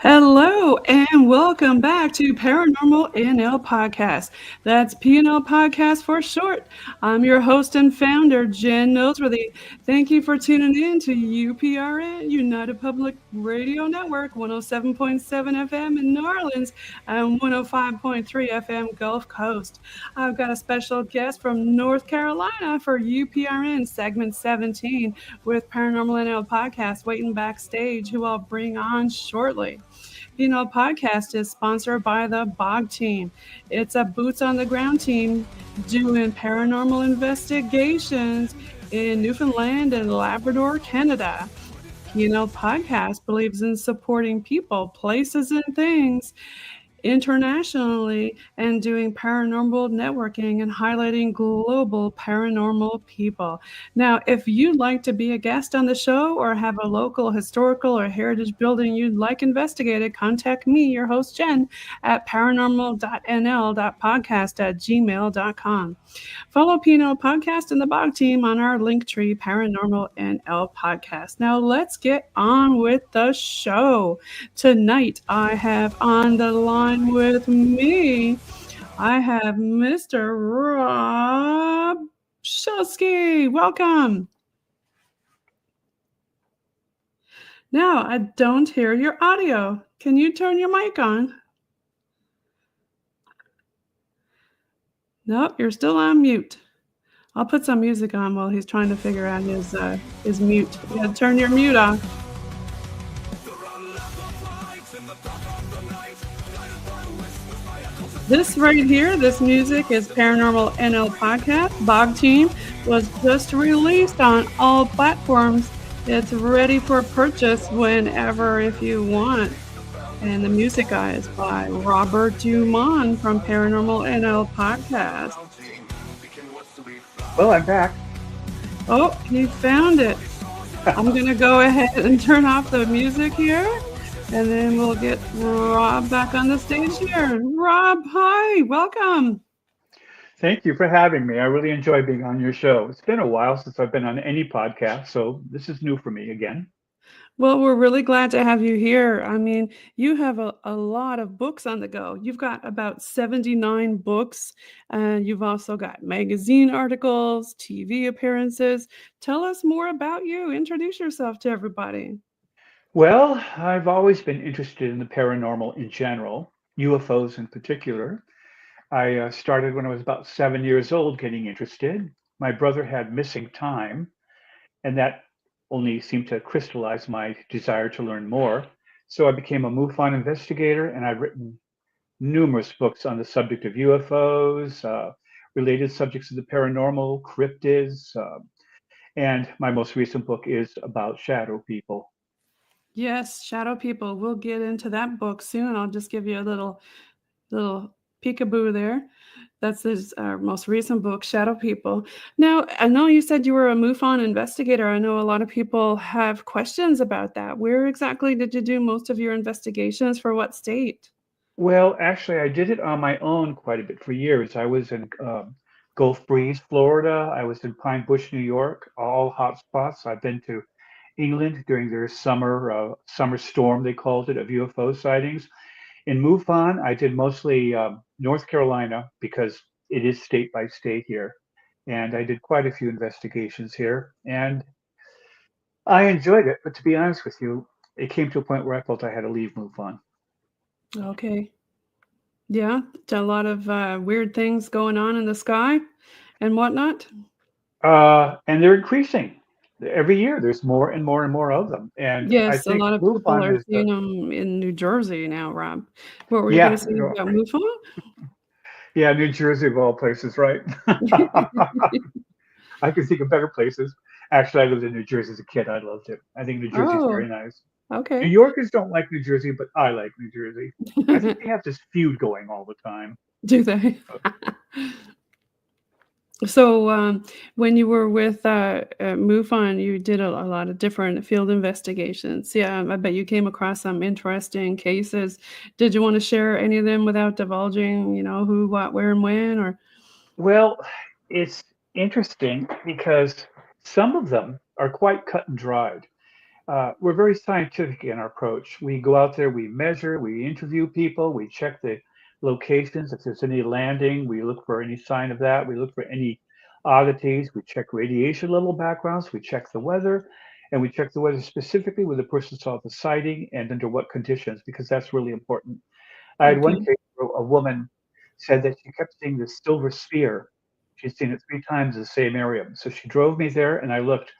Hello and welcome back to Paranormal NL Podcast. That's PNL Podcast for short. I'm your host and founder, Jen Noseworthy. Thank you for tuning in to UPRN, United Public Radio Network, 107.7 FM in New Orleans and 105.3 FM Gulf Coast. I've got a special guest from North Carolina for UPRN segment 17 with Paranormal NL Podcast waiting backstage, who I'll bring on shortly. Podcast is sponsored by the BOG team. It's a boots on the ground team doing paranormal investigations in Newfoundland and Labrador, Canada. Podcast believes in supporting people, places, and things internationally and doing paranormal networking and highlighting global paranormal people. Now, if you'd like to be a guest on the show or have a local historical or heritage building you'd like investigated, contact me, your host Jen, at paranormal.nl.podcast@gmail.com. Follow PNL Podcast and the BOG team on our Linktree Paranormal NL Podcast. Now, let's get on with the show. Tonight, I have on the line with me, I have Mr. Rob Shelsky. Welcome. Now, I don't hear your audio. Can you turn your mic on? Nope, you're still on mute. I'll put some music on while he's trying to figure out his mute. Yeah, turn your mute off. This right here, this music is Paranormal NL Podcast. BOG team was just released on all platforms. It's ready for purchase whenever if you want. And the music is by Robert Dumont from Paranormal NL Podcast. Well, I'm back. Oh, he found it. I'm going to go ahead and turn off the music here. And then we'll get Rob back on the stage here. Rob, hi, welcome. Thank you for having me. I really enjoy being on your show. It's been a while since I've been on any podcast, so this is new for me again. Well, we're really glad to have you here. I mean, you have a lot of books on the go. You've got about 79 books, and you've also got magazine articles, TV appearances. Tell us more about you. Introduce yourself to everybody. Well, I've always been interested in the paranormal in general, UFOs in particular. I started when I was about 7 years old getting interested. My brother had missing time, and that only seemed to crystallize my desire to learn more. So I became a MUFON investigator, and I've written numerous books on the subject of UFOs, related subjects of the paranormal, cryptids, and my most recent book is about shadow people. Yes, Shadow People. We'll get into that book soon. I'll just give you a little peekaboo there. That's his most recent book, Shadow People. Now, I know you said you were a MUFON investigator. I know a lot of people have questions about that. Where exactly did you do most of your investigations? For what state? Well, actually, I did it on my own quite a bit for years. I was in Gulf Breeze, Florida. I was in Pine Bush, New York, all hot spots. I've been to England during their summer storm, they called it, of UFO sightings. In MUFON, I did mostly North Carolina because it is state by state here. And I did quite a few investigations here. And I enjoyed it. But to be honest with you, it came to a point where I felt I had to leave MUFON. Okay. Yeah, a lot of weird things going on in the sky and whatnot. And they're increasing. Every year, there's more and more and more of them. And I Yes, a think lot of people MUFON are is seeing them in New Jersey now, Rob. What were you going to yeah, say about MUFON? yeah, New Jersey of all places, right? I can think of better places. Actually, I lived in New Jersey as a kid. I loved it. I think New Jersey's Oh, very nice. New okay. Yorkers don't like New Jersey, but I like New Jersey. I think they have this feud going all the time. Do they? So, when you were with MUFON, you did a lot of different field investigations. Yeah, I bet you came across some interesting cases. Did you want to share any of them without divulging, who, what, where, and when? Or Well, it's interesting because some of them are quite cut and dried. we're very scientific in our approach. We go out there, we measure, we interview people, we check the locations. If there's any landing, we look for any sign of that. We look for any oddities. We check radiation level backgrounds. We check the weather, and we check the weather specifically where the person saw the sighting and under what conditions, because that's really important. I had one Okay. case where a woman said that she kept seeing this silver sphere. She'd seen it 3 times in the same area. So she drove me there, and I looked,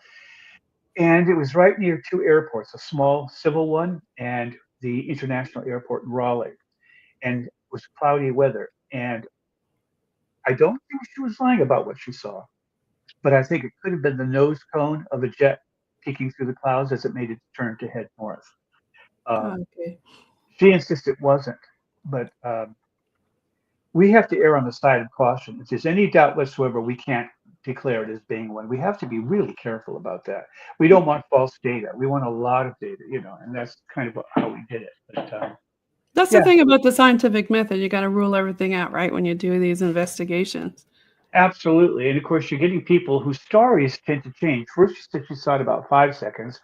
and it was right near 2 airports, a small civil one and the international airport in Raleigh. And it was cloudy weather. And I don't think she was lying about what she saw, but I think it could have been the nose cone of a jet peeking through the clouds as it made its turn to head north. Uh, Okay. she insists it wasn't, but we have to err on the side of caution. If there's any doubt whatsoever, we can't declare it as being one. We have to be really careful about that. We don't want false data. We want a lot of data, and that's kind of how we did it. But That's the yeah, thing about the scientific method. You got to rule everything out, right, when you do these investigations. absolutely. And of course, you're getting people whose stories tend to change. First, she said she saw it about 5 seconds.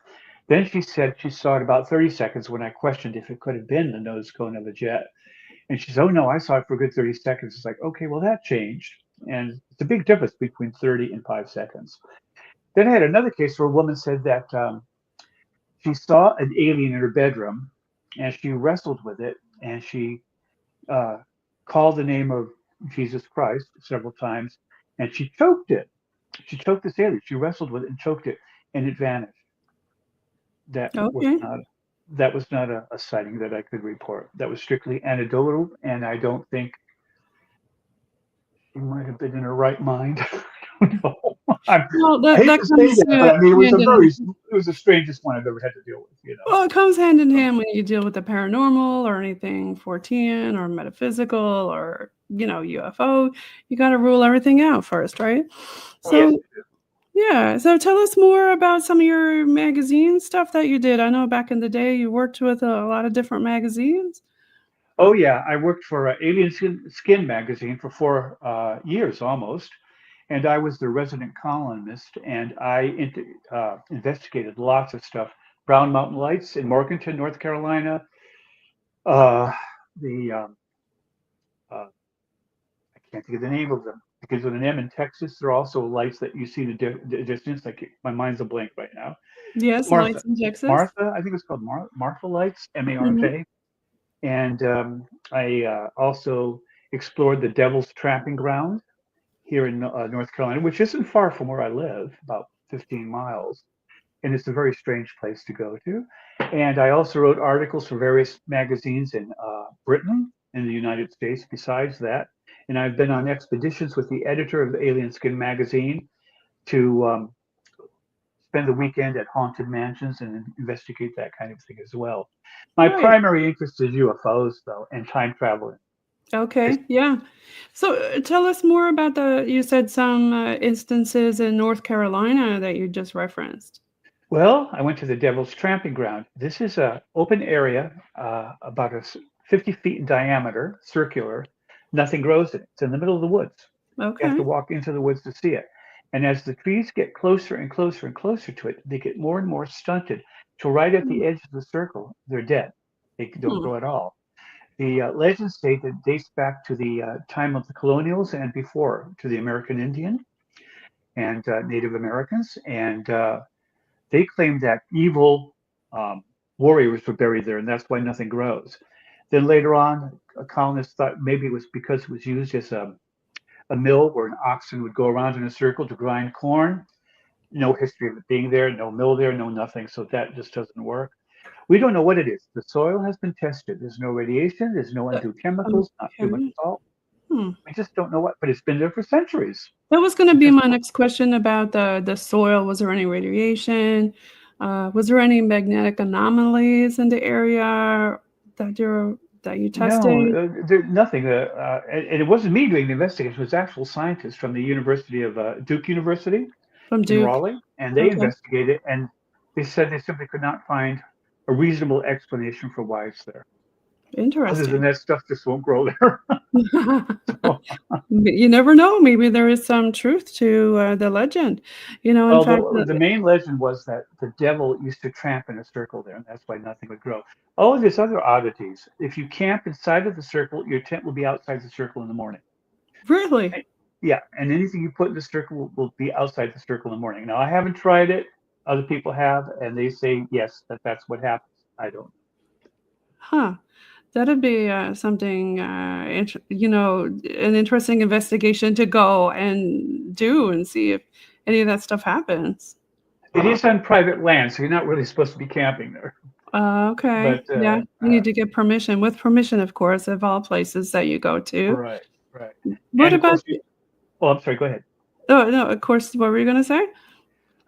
Then she said she saw it about 30 seconds when I questioned if it could have been the nose cone of a jet. And she said, "Oh no, I saw it for a good 30 seconds." It's like, okay, well, that changed. And it's a big difference between 30 and 5 seconds. Then I had another case where a woman said that she saw an alien in her bedroom and she wrestled with it and she uh, called the name of Jesus Christ several times and she choked it. She choked this alien. She wrestled with it and choked it and it vanished. That was Okay. not that was not a sighting that I could report. That was strictly anecdotal, and I don't think she might have been in her right mind. I don't know. Well, I that hate that to say comes that, but I mean, hand in it was the strangest one I've ever had to deal with. well, it comes hand in So, hand when you deal with the paranormal or anything Fortean or metaphysical or UFO. You got to rule everything out first, right? oh yes. So yeah. So tell us more about some of your magazine stuff that you did. I know back in the day you worked with a lot of different magazines. Oh yeah, I worked for Alien Skin magazine for 4 years almost, and I was the resident columnist, and I investigated lots of stuff. Brown Mountain Lights in Morganton, North Carolina. Uh, the I can't think of the name of them. Because with an M in Texas, there are also lights that you see in the distance. Like my mind's a blank right now. Yes, Martha, Lights in Texas. Martha, I think it's called Martha Lights, Mhm. Marfa. And I also explored the Devil's Tramping Ground here in North Carolina, which isn't far from where I live, about 15 miles. And it's a very strange place to go to. And I also wrote articles for various magazines in Britain, in the United States, besides that. And I've been on expeditions with the editor of the Alien Skin magazine to spend the weekend at haunted mansions and investigate that kind of thing as well. My Right. primary interest is UFOs, though, and time traveling. Okay. Yeah. So tell us more about you said some instances in North Carolina that you just referenced. Well, I went to the Devil's Tramping Ground. This is a open area, about 50 feet in diameter, circular. Nothing grows in it. It's in the middle of the woods. You have to Okay. walk into the woods to see it. And as the trees get closer and closer and closer to it, they get more and more stunted. So right at Hmm. the edge of the circle, they're dead. They don't Hmm. grow at all. The legends state that it dates back to the time of the colonials and before, to the American Indian and Native Americans. And they claim that evil warriors were buried there, and that's why nothing grows. Then later on, colonists thought maybe it was because it was used as a mill where an oxen would go around in a circle to grind corn. No history of it being there, no mill there, no nothing. So that just doesn't work. We don't know what it is. The soil has been tested. There's no radiation. There's no undue chemicals. Not too much Okay. salt. Hmm. We just don't know what. But it's been there for centuries. That was going to It be just my next question about the soil. Was there any radiation? Was there any magnetic anomalies in the area that you no, tested there's nothing. And it wasn't me doing the investigation. It was actual scientists from the University of Duke University from in Duke? Raleigh, and they Okay, investigated, and they said they simply could not find a reasonable explanation for why it's there. Other than interesting. that stuff just won't grow there. So, You never know. Maybe there is some truth to the legend. In well, fact, the main legend was that the devil used to tramp in a circle there, and that's why nothing would grow. Oh, there's other oddities. If you camp inside of the circle, your tent will be outside the circle in the morning. really, Eh, Yeah, and anything you put in the circle will be outside the circle in the morning. Now, I haven't tried it. Other people have, and they say yes, that's what happens. I don't. huh? That'd be something, an interesting investigation to go and do and see if any of that stuff happens. It is on private land, so you're not really supposed to be camping there. Okay. But Yeah, you need to get permission, with permission, of course, of all places that you go to. right, right. What And of about course, oh, I'm sorry. Go ahead. oh, no, of course, what were you gonna say?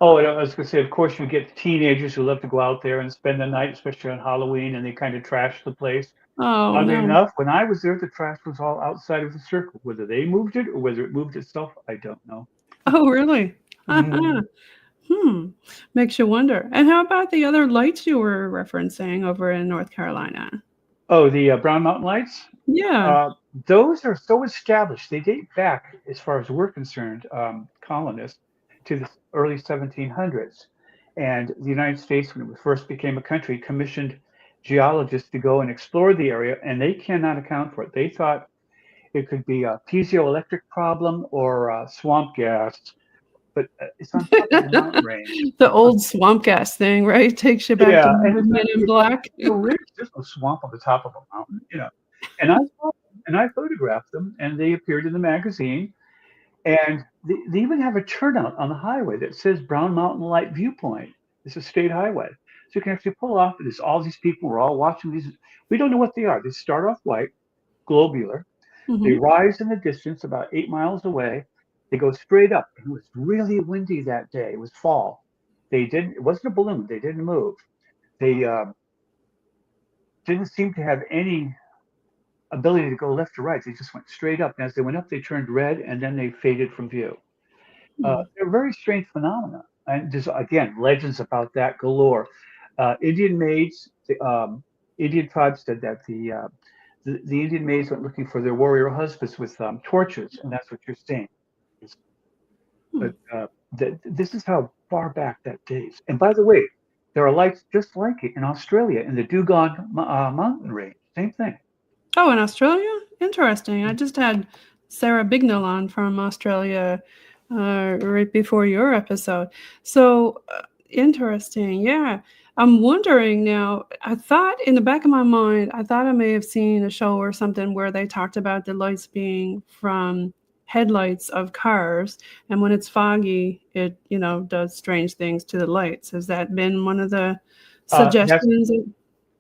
Oh, and I was going to say, of course, you get teenagers who love to go out there and spend the night, especially on Halloween, and they kind of trash the place. Oh, Oddly no. enough, when I was there, the trash was all outside of the circle. Whether they moved it or whether it moved itself, I don't know. Oh, really? Mhm. Hmm, makes you wonder. And how about the other lights you were referencing over in North Carolina? Oh, the Brown Mountain Lights. Yeah. Uh, those are so established. They date back, as far as we're concerned, colonists, to the early 1700s. And the United States, when it first became a country, commissioned geologists to go and explore the area, and they cannot account for it. They thought it could be a piezoelectric problem or swamp gas, but it's on top of a mountain range. The old swamp gas thing, right? Takes you back to Yeah, and Men in Black. it's a ridge. There's no swamp on the top of a mountain. And I saw them, and I photographed them, and they appeared in the magazine. And they even have a turnout on the highway that says Brown Mountain Light Viewpoint. It's a state highway, so you can actually pull off. There's all these people. We're all watching these. We don't know what they are. They start off white, globular. They Mhm. rise in the distance about 8 miles away. They go straight up. It was really windy that day. It was fall. They didn't. It wasn't a balloon. They didn't move. They didn't seem to have any ability to go left or right. They just went straight up. And as they went up, they turned red and then they faded from view. Hmm. They're very strange phenomena. And there's, again, legends about that galore. Indian maids, Indian tribes said that the Indian maids went looking for their warrior husbands with torches, and that's what you're seeing. Hmm. But this is how far back that dates. And by the way, there are lights just like it in Australia in the Dugong mountain range. Same thing. Oh, in Australia? Interesting. I just had Sarah Bignell on from Australia right before your episode. So interesting. Yeah. I'm wondering now, I thought in the back of my mind, I thought I may have seen a show or something where they talked about the lights being from headlights of cars. And when it's foggy, it, does strange things to the lights. Has that been one of the Uh, that's suggestions?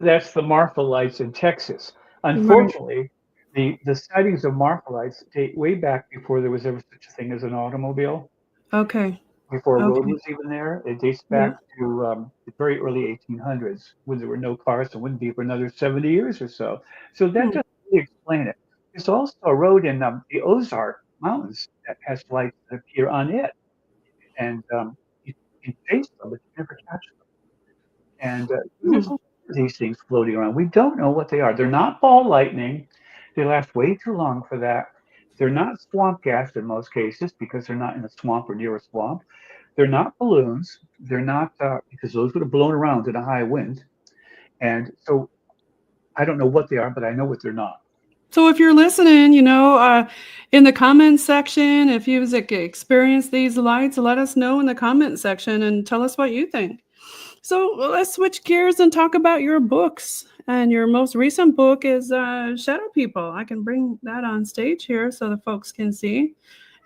that's the Marfa lights in Texas. Right. Unfortunately, the sightings of Marfa lights date way back before there was ever such a thing as an automobile. Okay. Before a road Okay. was even there, it dates Yeah. back to the very early 1800s when there were no cars and wouldn't be for another 70 years or so. So that Hmm. doesn't really explain it. There's also a road in the Ozark Mountains that has lights that appear on it, and you can chase them, but you never catch them. And there's Hmm. a lot of these things floating around. We don't know what they are. They're not ball lightning. They last way too long for that. They're not swamp gas in most cases because they're not in a swamp or near a swamp. They're not balloons. They're not because those would have blown around in a high wind. And so I don't know what they are, but I know what they're not. So if you're listening, in the comments section, if you've experienced these lights, let us know in the comment section and tell us what you think. So let's switch gears and talk about your books. And your most recent book is Shadow People. I can bring that on stage here so the folks can see.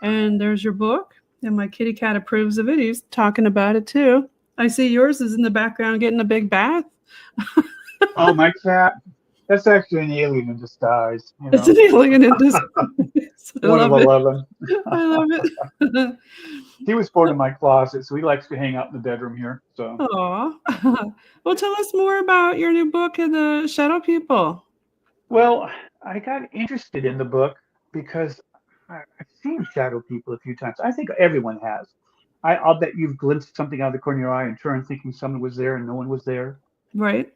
And there's your book. And my kitty cat approves of it. He's talking about it too. I see yours is in the background getting a big bath. Oh, my cat. That's actually an alien in disguise, It's an alien in disguise. I one of love it. 11. I love it. He was born in my closet, so he likes to hang out in the bedroom here. So, Aw. Well, tell us more about your new book, The Shadow People. well, I got interested in the book because I've seen shadow people a few times. I think everyone has. I'll bet you've glimpsed something out of the corner of your eye and turned thinking someone was there and no one was there. Right?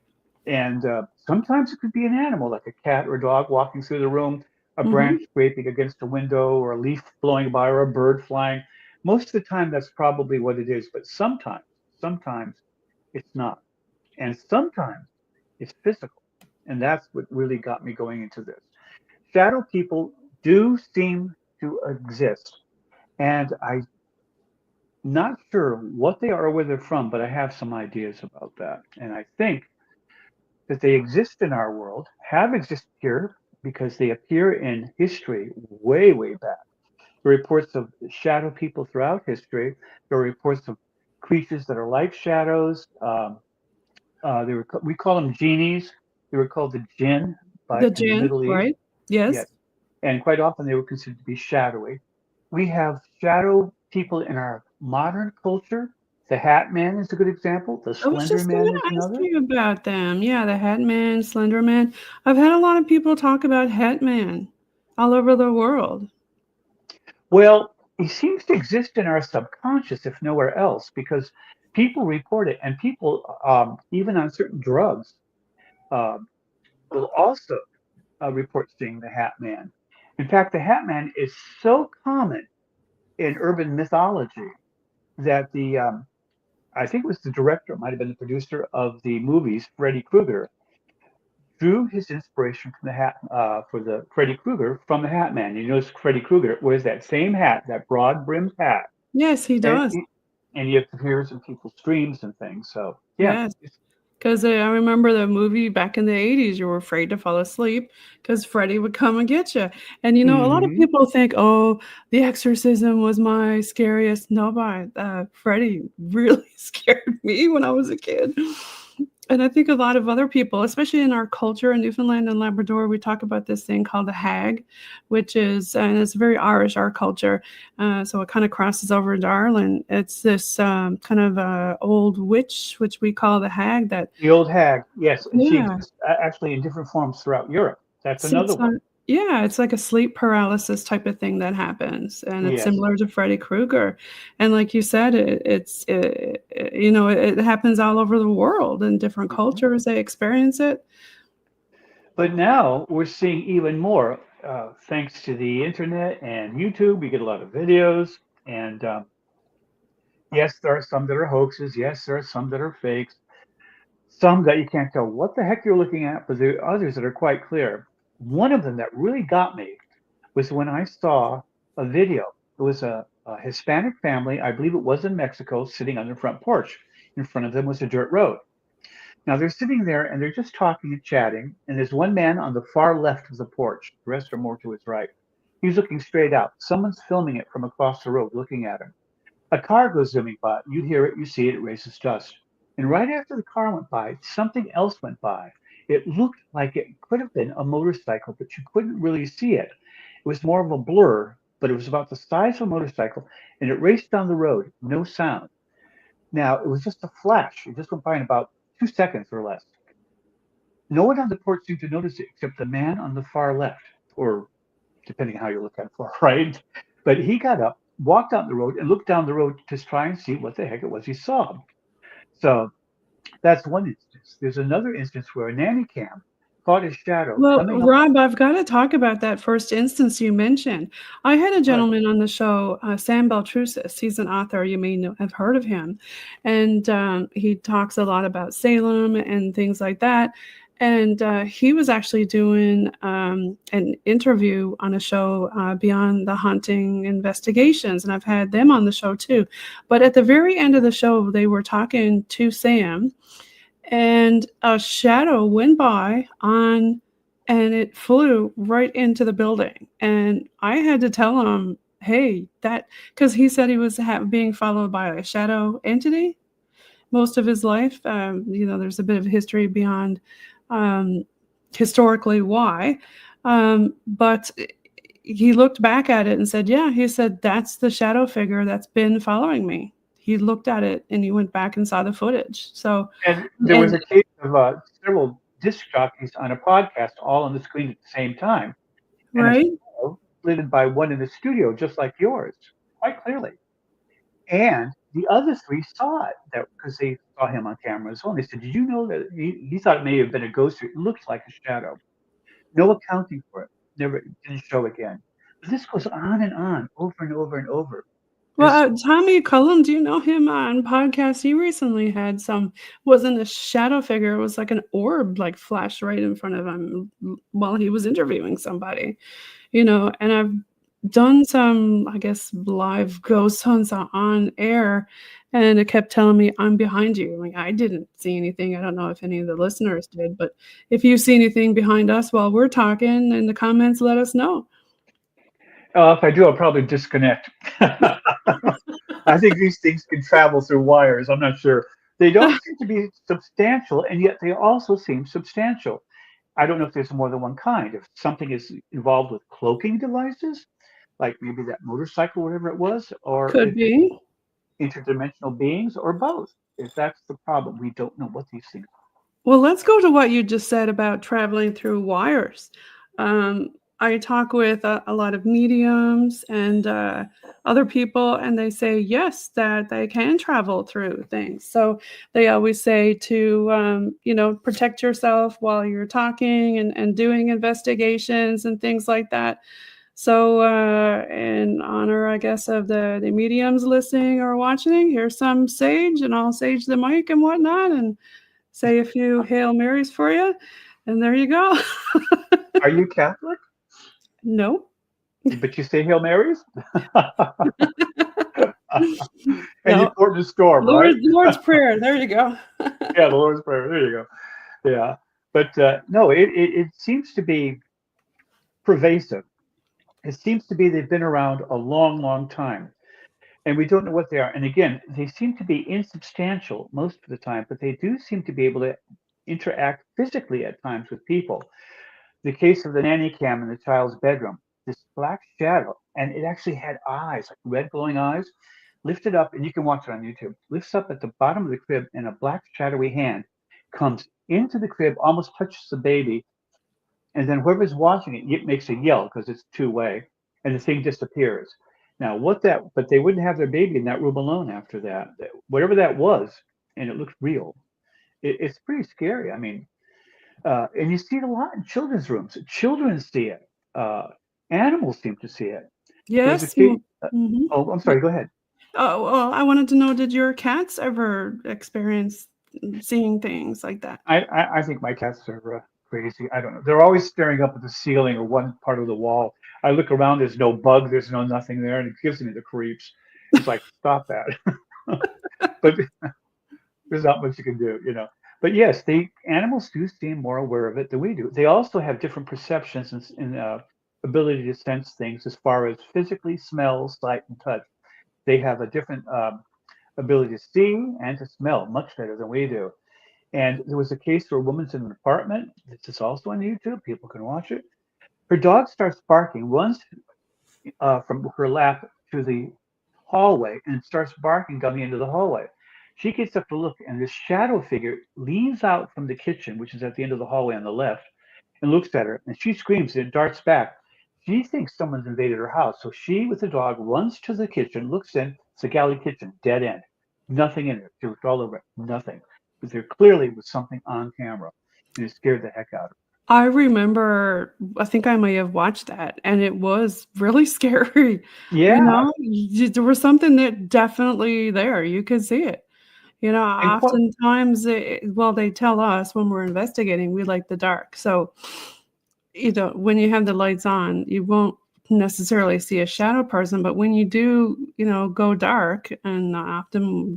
And sometimes it could be an animal, like a cat or a dog walking through the room. a branch Mhm. scraping against a window or a leaf blowing by or a bird flying. Most of the time, that's probably what it is. But sometimes it's not. And sometimes it's physical. And that's what really got me going into this. Shadow people do seem to exist. And I'm not sure what they are or where they're from, but I have some ideas about that. And I think that they exist in our world, have existed here because they appear in history way, way back. There are reports of shadow people throughout history. There are reports of creatures that are like shadows. We call them genies. They were called the jinn The in the gin, Middle East. right? Yes. Yes, and quite often they were considered to be shadowy. We have shadow people in our modern culture. The Hat Man is a good example. The I was Slender just Man gonna is ask another. you about them. Yeah, the Hat Man, Slender Man. I've had a lot of people talk about Hat Man all over the world. Well, he seems to exist in our subconscious, if nowhere else, because people report it, and people, even on certain drugs, uh, will also report seeing the Hat Man. In fact, the Hat Man is so common in urban mythology that I think it was the director, it might have been the producer of the movies, Freddy Krueger, drew his inspiration from the hat for the Freddy Krueger from the Hat Man. You notice Freddy Krueger wears that same hat, that broad brimmed hat, Yes, he and does. he appears in people's dreams and things. So yeah, Yes. 'Cause, I remember the movie back in the '80s, you were afraid to fall asleep because Freddy would come and get you. And, a lot of hmm people think, "Oh, The Exorcism was my scariest." No, but, Freddy really scared me when I was a kid. And I think a lot of other people, especially in our culture in Newfoundland and Labrador, we talk about this thing called a hag, which is and it's very Irish, our culture, so it kinda crosses over into Ireland. It's this, kind of, old witch, which we call the hag that the old hag, yes, and she yeah, exists actually in different forms throughout Europe. That's another sits one. on yeah, it's like a sleep paralysis type of thing that happens, and it's Yes. similar to Freddy Krueger, and like you said, it happens all over the world in different hmm cultures, they experience it. But now we're seeing even more thanks to the internet and YouTube. We get a lot of videos, and yes, there are some that are hoaxes. Yes, there are some that are fakes. Some that you can't tell what the heck you're looking at, but there are others that are quite clear. One of them that really got me was when I saw a video. It was a Hispanic family, I believe it was in Mexico, sitting on their front porch. In front of them was a dirt road. Now they're sitting there and they're just talking and chatting, and there's one man on the far left of the porch. The rest are more to his right. He's looking straight out. Someone's filming it from across the road, looking at him. A car goes zooming by. You hear it, you see it, it raises dust. And right after the car went by, something else went by. It looked like it could have been a motorcycle, but you couldn't really see it. It was more of a blur, but it was about the size of a motorcycle, and it raced down the road, no sound. Now, it was just a flash. It just went by in about 2 seconds or less. No one on the porch seemed to notice it except the man on the far left, or depending on how you look at it, far right. But he got up, walked down the road, and looked down the road to try and see what the heck it was he saw. So that's one instance. There's another instance where a nanny cam caught a shadow Well, coming up. Rob, I've gotta talk about that first instance you mentioned. I had a Right. gentleman on the show, Sam Baltrusis. He's an author, you may know have heard of him, and, he talks a lot about Salem and things like that, and, he was actually doing, an interview on a show, Beyond the Haunting Investigations, and I've had them on the show too, but at the very end of the show, they were talking to Sam, and a shadow went by on and it flew right into the building, and I had to tell him, "Hey, that," because he said he was being followed by a shadow entity most of his life. There's a bit of history beyond, um, historically why, but he looked back at it and said, "Yeah," he said, "That's the shadow figure that's been following me." He looked at it and he went back and saw the footage. So And there was and a case of several disc jockeys on a podcast all on the screen at the same time, and a right? shadow lit by one in the studio, just like yours, quite clearly. And the other three saw it that because they saw him on camera as well. And they said, "Did you know that he thought it may have been a ghost? Or it looks like a shadow." No accounting for it. never didn't show again. But this goes on and on, over and over and over. Well, This Tommy Cullen, do you know him on podcast? He recently had wasn't a shadow figure, it was like an orb like flashed right in front of him while he was interviewing somebody, and I've done some, I guess, live ghost hunts on air, and it kept telling me, I'm behind you. Like, I didn't see anything. I don't know if any of the listeners did, but if you see anything behind us while we're talking in the comments, let us know. if I do, I'll probably disconnect. I think these things can travel through wires. I'm not sure. They don't seem to be substantial, and yet they also seem substantial. I don't know if there's more than one kind. If something is involved with cloaking devices, like maybe that motorcycle, whatever it was, or Could if it's be. interdimensional beings, or both. If that's the problem, we don't know what these things Well, let's go to what you just said about traveling through wires. Um, I talk with a lot of mediums and other people, and they say yes, that they can travel through things. So they always say to, protect yourself while you're talking and doing investigations and things like that. So, in honor, I guess, of the mediums listening or watching, here's some sage, and I'll sage the mic and whatnot, and say a few Hail Marys for you, and there you go. are. Are you Catholic? No. But you say Hail Marys? And you No. port in a storm, right? Lord's Prayer. There you go. Yeah, the Lord's Prayer. There you go. Yeah. But no, it seems to be pervasive. It seems to be they've been around a long, long time. And we don't know what they are. And again, they seem to be insubstantial most of the time, but they do seem to be able to interact physically at times with people. The case of the nanny cam in the child's bedroom, this black shadow, and it actually had eyes, like red glowing eyes, lifted up, and you can watch it on YouTube, lifts up at the bottom of the crib, and a black shadowy hand comes into the crib, almost touches the baby, and then whoever's watching it makes a yell because it's two-way, and the thing disappears. Now, but they wouldn't have their baby in that room alone after that. Whatever that was, and it looked real. It's pretty scary. I mean, and you see it a lot in children's rooms. Children see it. Uh, Animals seem to see it. There was a Yes. case. Mm-hmm. Oh, I'm sorry. Go ahead. Oh, well, I wanted to know, did your cats ever experience seeing things like that? I think my cats are crazy. I don't know. They're always staring up at the ceiling or one part of the wall. I look around. There's no bug. There's no nothing there, and it gives me the creeps. It's like, stop that. But there's not much you can do. But yes, the animals do seem more aware of it than we do. They also have different perceptions and ability to sense things as far as physically smell, sight, and touch. They have a different ability to see and to smell much better than we do. And there was a case where a woman's in an apartment. This is also on YouTube. People can watch it. Her dog starts barking, runs from her lap to the hallway, and starts barking down the end of the hallway. She gets up to look, and this shadow figure leans out from the kitchen, which is at the end of the hallway on the left, and looks at her. And she screams, and it darts back. She thinks someone's invaded her house. So she, with the dog, runs to the kitchen, looks in. It's a galley kitchen, dead end. Nothing in it. She looked all over it. Nothing. But there clearly was something on camera. And it scared the heck out of her. I remember, I think I may have watched that, and it was really scary. Yeah. There was something that definitely there. You could see it. And quite, Oftentimes, they tell us when we're investigating, we like the dark. So, when you have the lights on, you won't necessarily see a shadow person, but when you do, go dark, and often,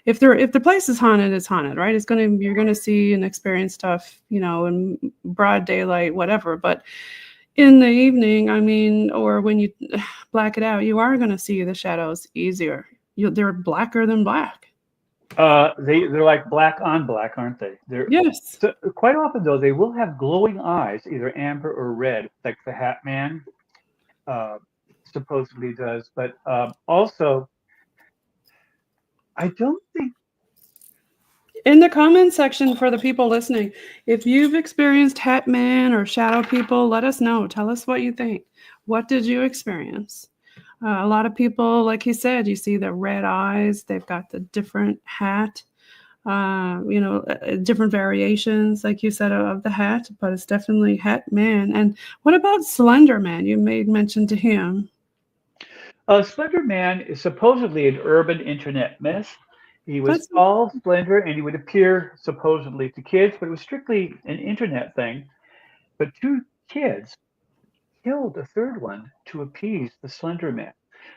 if the place is haunted, it's haunted, right? You're gonna see and experience stuff, in broad daylight, whatever. But in the evening, I mean, or when you black it out, you are gonna see the shadows easier. They're blacker than black. they're like black on black, aren't they? Yes. So quite often though they will have glowing eyes, either amber or red, like the Hat Man uh, supposedly does. But also, I don't think. In the comment section for the people listening, if you've experienced Hat Man or shadow people, let us know. Tell us what you think. What did you experience? A lot of people, like he said, you see the red eyes. They've got the different hat. different variations, like you said, of the hat, but it's definitely Hat Man. And what about Slender Man? You made mention to him. Slender Man is supposedly an urban internet myth. He was That's tall, slender, and he would appear supposedly to kids, but it was strictly an internet thing. But two kids killed a third one to appease the Slender Man.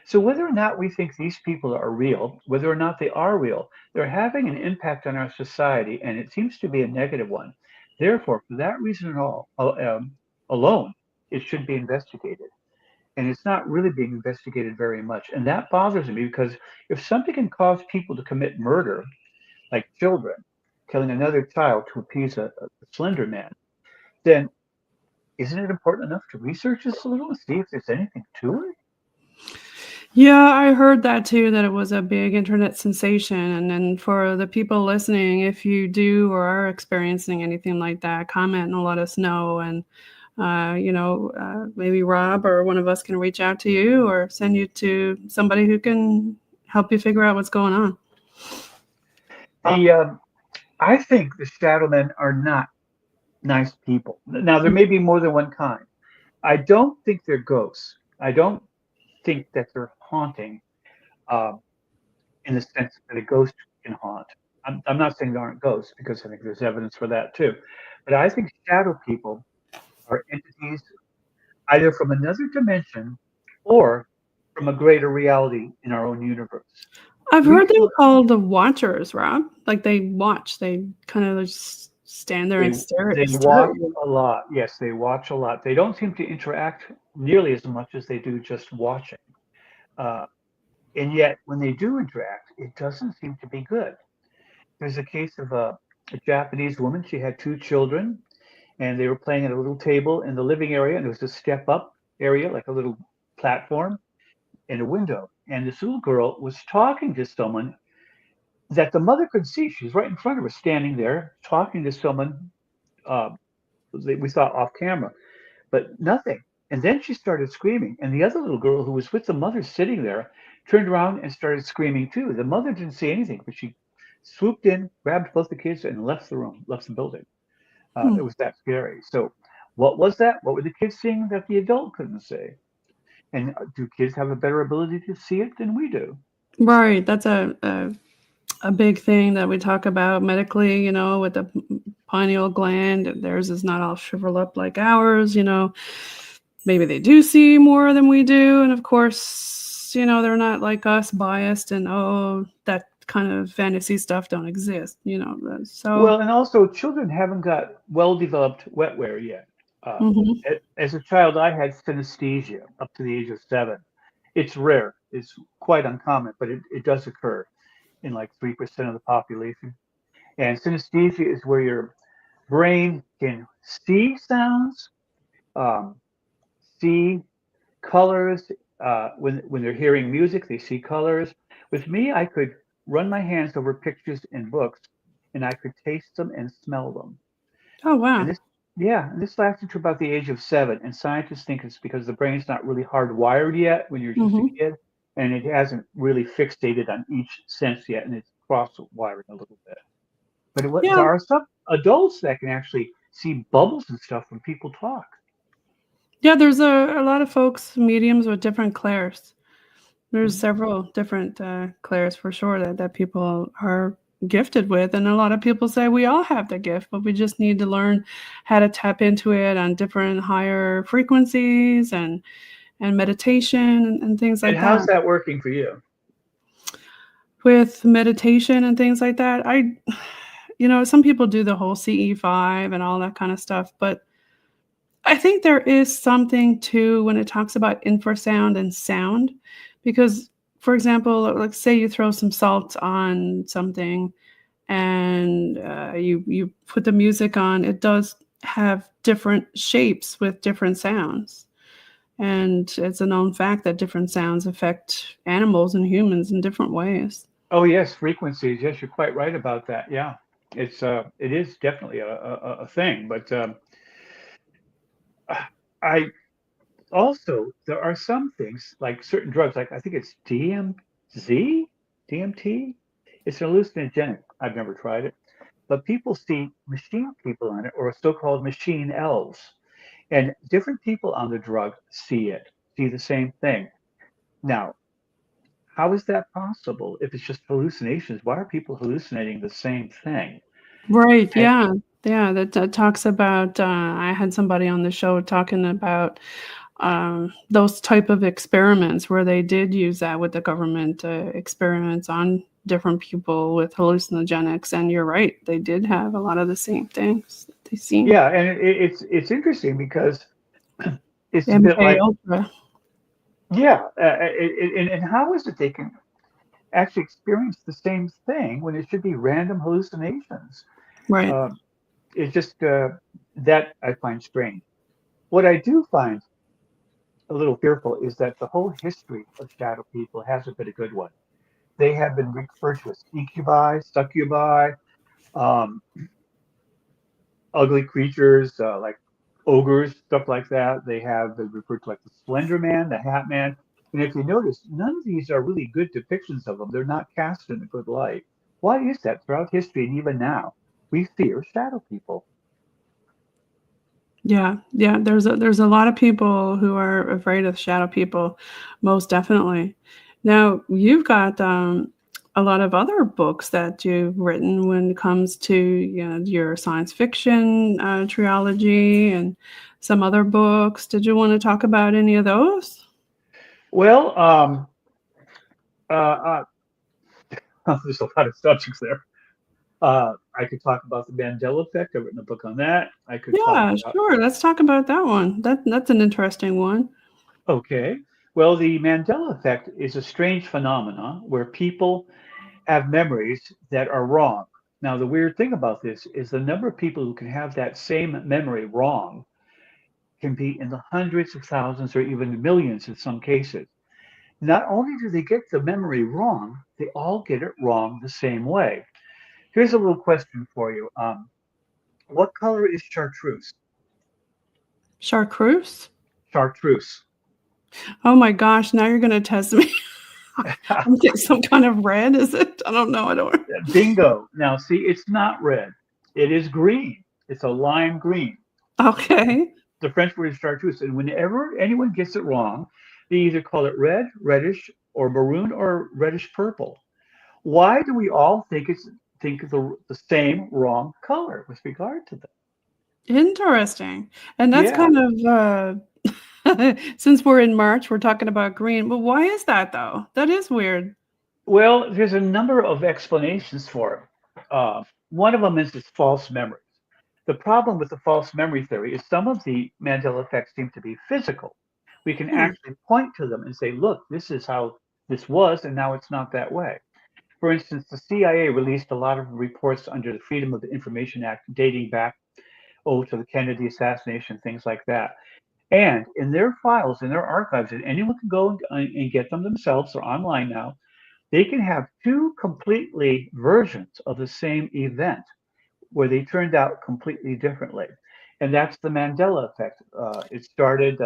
So whether or not we think these people are real, whether or not they are real, they're having an impact on our society, and it seems to be a negative one. Therefore, for that reason at all, alone, it should be investigated. And it's not really being investigated very much. And that bothers me because if something can cause people to commit murder, like children, killing another child to appease a slender man, then isn't it important enough to research this a little and see if there's anything to it? Yeah, I heard that too, that it was a big internet sensation. And then for the people listening, if you do or are experiencing anything like that, comment and let us know. And, maybe Rob or one of us can reach out to you or send you to somebody who can help you figure out what's going on. The I think the shadow men are not nice people. Now there may be more than one kind. I don't think they're ghosts. I don't think that they're haunting. Um, in the sense that a ghost can haunt. I'm not saying there aren't ghosts because I think there's evidence for that too. But I think shadow people are entities either from another dimension or from a greater reality in our own universe. I've We heard them feel called the watchers, Rob. Like they watch, they kind of just stand there and they they stare at watch you. a lot. Yes, they watch a lot. They don't seem to interact nearly as much as they do just watching. Uh, and yet, when they do interact, it doesn't seem to be good. There's a case of a Japanese woman. She had two children, and they were playing at a little table in the living area, and there was a step up area, like a little platform in a window. And this little girl was talking to someone that the mother could see. She was right in front of her, standing there, talking to someone uh, we saw off camera, but nothing. And then she started screaming, and the other little girl who was with the mother sitting there turned around and started screaming too. The mother didn't see anything, but she swooped in, grabbed both the kids, and left the room, left the building. Hmm. It was that scary. So, what was that? What were the kids seeing that the adult couldn't see? And do kids have a better ability to see it than we do? Right. That's a big thing that we talk about medically, with the pineal gland. Theirs is not all shriveled up like ours, Maybe they do see more than we do. And of course, they're not like us biased and, oh, that kind of fantasy stuff don't exist. So, Well, and also children haven't got well-developed wetware yet. Uh, mhm. as a child, I had synesthesia up to the age of 7. It's rare. It's quite uncommon, but it does occur in like 3% of the population. And synesthesia is where your brain can see sounds, um, see colors. When they're hearing music, they see colors. With me, I could run my hands over pictures in books, and I could taste them and smell them. Oh, And wow. this, yeah, and this lasted to about the age of 7. And scientists think it's because the brain's not really hardwired yet when you're just a Hmm. kid, and it hasn't really fixated on each sense yet, and it's cross-wiring a little bit. But there Yeah. are some adults that can actually see bubbles and stuff when people talk. Yeah. There's a lot of folks, mediums with different clairs. There's Mhm. several different clairs for sure that people are gifted with, and a lot of people say we all have the gift, but we just need to learn how to tap into it on different higher frequencies and meditation and things And like that. how's that working for you? With meditation and things like that, some people do the whole CE5 and all that kind of stuff, but I think there is something to when it talks about infrasound and sound, because, for example, like say you throw some salt on something and you put the music on, it does have different shapes with different sounds, and it's a known fact that different sounds affect animals and humans in different ways. Oh yes, frequencies. Yes, you're quite right about that. Yeah, it is definitely a thing. But I also there are some things like certain drugs, like I think it's DMZ, DMT. It's an hallucinogenic. I've never tried it, but people see machine people on it, or so-called machine elves, and different people on the drug see it, see the same thing. Now, how is that possible if it's just hallucinations? Why are people hallucinating the same thing? Right. And Yeah. Yeah. That talks about. I had somebody on the show talking about those type of experiments where they did use that with the government experiments on different people with hallucinogenics. And you're right, they did have a lot of the same things that they seen. yeah, and it's interesting because it's a bit MK like, Ultra. yeah, and how is it they can actually experience the same thing when it should be random hallucinations? Right. Um, it's just that I find strange. What I do find a little fearful is that the whole history of shadow people hasn't been a good one. They have been referred to as incubi, succubi, um, ugly creatures like ogres, stuff like that. They have been referred to like the Slender Man, the Hat Man. And if you notice, none of these are really good depictions of them. They're not cast in a good light. Why is that? Throughout history and even now, we fear shadow people. Yeah, yeah. There's a lot of people who are afraid of shadow people, most definitely. Now you've got a lot of other books that you've written when it comes to your science fiction trilogy and some other books. Did you want to talk about any of those? Well, uh, there's a lot of subjects there. I could talk about the Mandela Effect. I've written a book on that. I could talk Yeah, about, sure. Let's talk about that one. That's an interesting one. okay. Well, the Mandela Effect is a strange phenomenon where people have memories that are wrong. Now, the weird thing about this is the number of people who can have that same memory wrong can be in the hundreds of thousands or even millions in some cases. Not only do they get the memory wrong, they all get it wrong the same way. Here's a little question for you. What color is chartreuse? Chartreuse? Chartreuse. Oh my gosh, now you're gonna test me. I'm getting some kind of red, is it? I don't know. I don't. Bingo. Now, see, it's not red. It is green. It's a lime green. Okay. The French word is chartreuse. And whenever anyone gets it wrong, they either call it red, reddish, or maroon, or reddish purple. Why do we all think of the same wrong color with regard to them? Interesting. And that's Yeah. kind since we're in March, we're talking about green. But why is that though? That is weird. Well, there's a number of explanations for it. One of them is this false memories. The problem with the false memory theory is some of the Mandela effects seem to be physical. We can Hmm. actually point to them and say, look, this is how this was, and now it's not that way. For instance, the CIA released a lot of reports under the Freedom of Information Act dating back, to the Kennedy assassination, things like that. And in their files, in their archives, and anyone can go and get them themselves, they're online now, they can have two completely versions of the same event where they turned out completely differently. And that's the Mandela effect. It started